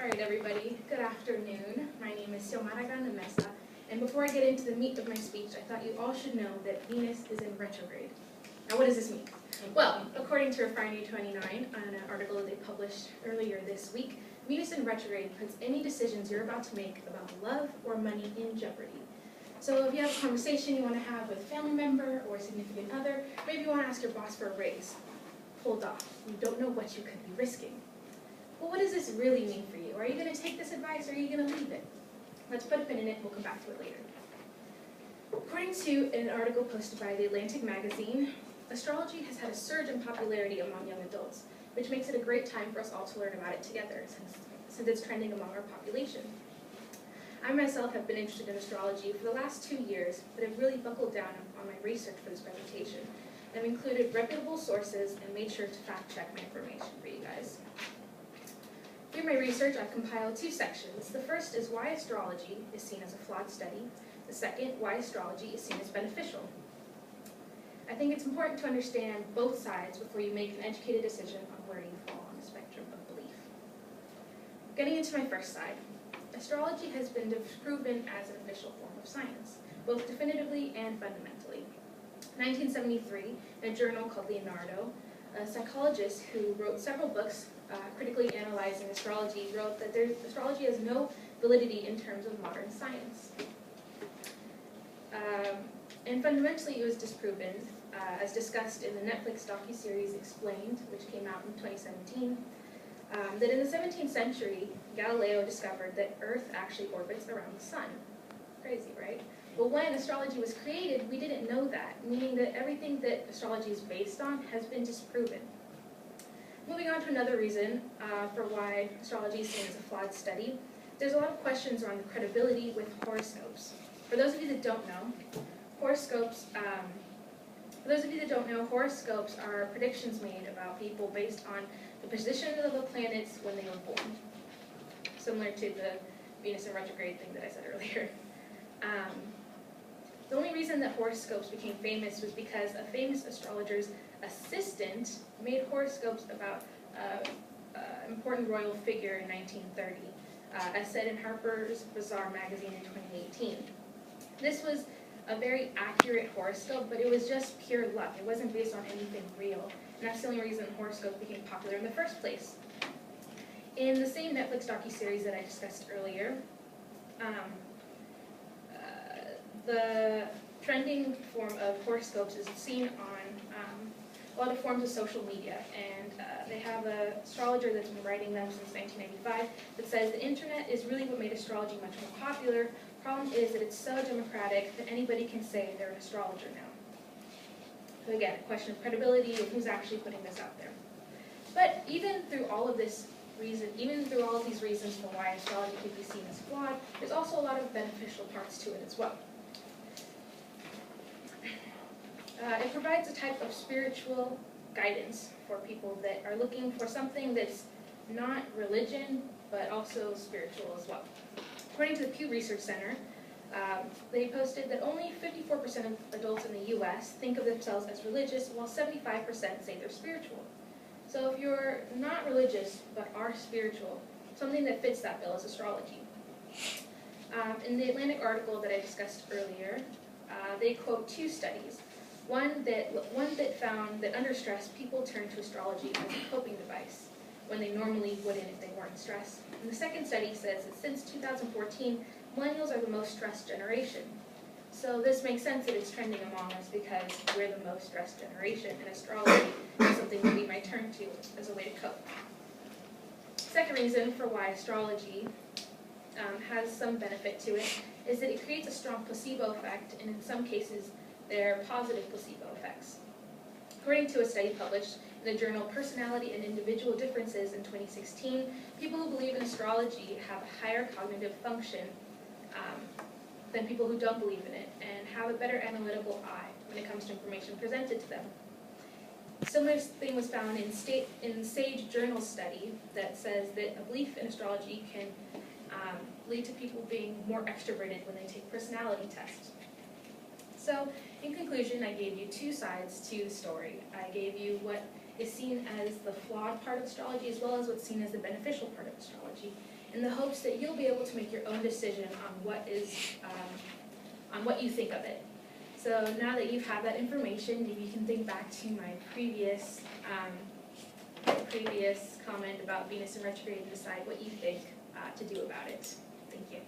Alright everybody, good afternoon. My name is Xiomara, and before I get into the meat of my speech, I thought you all should know that Venus is in retrograde. Now what does this mean? Well, according to Refinery 29, an article that they published earlier this week, Venus in retrograde puts any decisions you're about to make about love or money in jeopardy. So if you have a conversation you want to have with a family member or a significant other, maybe you want to ask your boss for a raise, hold off. You don't know what you could be risking. Well, what does this really mean for you? Are you going to take this advice or are you going to leave it? Let's put a pin in it, we'll come back to it later. According to an article posted by The Atlantic magazine, astrology has had a surge in popularity among young adults, which makes it a great time for us all to learn about it together, since it's trending among our population. I myself have been interested in astrology for the last 2 years, but have really buckled down on my research for this presentation. I've included reputable sources and made sure to fact-check my information for you guys. Through my research, I've compiled 2 sections. The first is why astrology is seen as a flawed study. The second, why astrology is seen as beneficial. I think it's important to understand both sides before you make an educated decision on where you fall on the spectrum of belief. Getting into my first side, astrology has been disproven as an official form of science, both definitively and fundamentally. In 1973, in a journal called Leonardo, a psychologist who wrote several books critically analyzing astrology wrote that astrology has no validity in terms of modern science. And fundamentally it was disproven, as discussed in the Netflix docuseries Explained, which came out in 2017, that in the 17th century, Galileo discovered that Earth actually orbits around the sun. Crazy, right? But when astrology was created, we didn't know that, meaning that everything that astrology is based on has been disproven. Moving on to another reason for why astrology is seen as a flawed study, there's a lot of questions around the credibility with horoscopes. For those of you that don't know, horoscopes are predictions made about people based on the position of the planets when they were born, similar to the Venus in retrograde thing that I said earlier. The only reason that horoscopes became famous was because a famous astrologer's assistant made horoscopes about an important royal figure in 1930, as said in Harper's Bazaar magazine in 2018. This was a very accurate horoscope, but it was just pure luck. It wasn't based on anything real, and that's the only reason horoscopes became popular in the first place. In the same Netflix docuseries that I discussed earlier, the trending form of horoscopes is seen on a lot of forms of social media, and they have an astrologer that's been writing them since 1995 that says the internet is really what made astrology much more popular. Problem is that it's so democratic that anybody can say they're an astrologer now. So again, a question of credibility of who's actually putting this out there. But even through all of these reasons for why astrology could be seen as flawed, there's also a lot of beneficial parts to it as well. It provides a type of spiritual guidance for people that are looking for something that's not religion, but also spiritual as well. According to the Pew Research Center, they posted that only 54% of adults in the U.S. think of themselves as religious, while 75% say they're spiritual. So if you're not religious, but are spiritual, something that fits that bill is astrology. In the Atlantic article that I discussed earlier, they quote 2 studies. One that found that under stress, people turn to astrology as a coping device, when they normally wouldn't if they weren't stressed. And the second study says that since 2014, millennials are the most stressed generation. So this makes sense that it's trending among us because we're the most stressed generation, and astrology is something that we might turn to as a way to cope. Second reason for why astrology has some benefit to it is that it creates a strong placebo effect, and in some cases, there are positive placebo effects. According to a study published in the journal Personality and Individual Differences in 2016, people who believe in astrology have a higher cognitive function than people who don't believe in it, and have a better analytical eye when it comes to information presented to them. A similar thing was found in Sage Journal study that says that a belief in astrology can lead to people being more extroverted when they take personality tests. So, in conclusion, I gave you 2 sides to the story. I gave you what is seen as the flawed part of astrology as well as what's seen as the beneficial part of astrology, in the hopes that you'll be able to make your own decision on what you think of it. So now that you've had that information, maybe you can think back to my previous comment about Venus in retrograde and decide what you think to do about it. Thank you.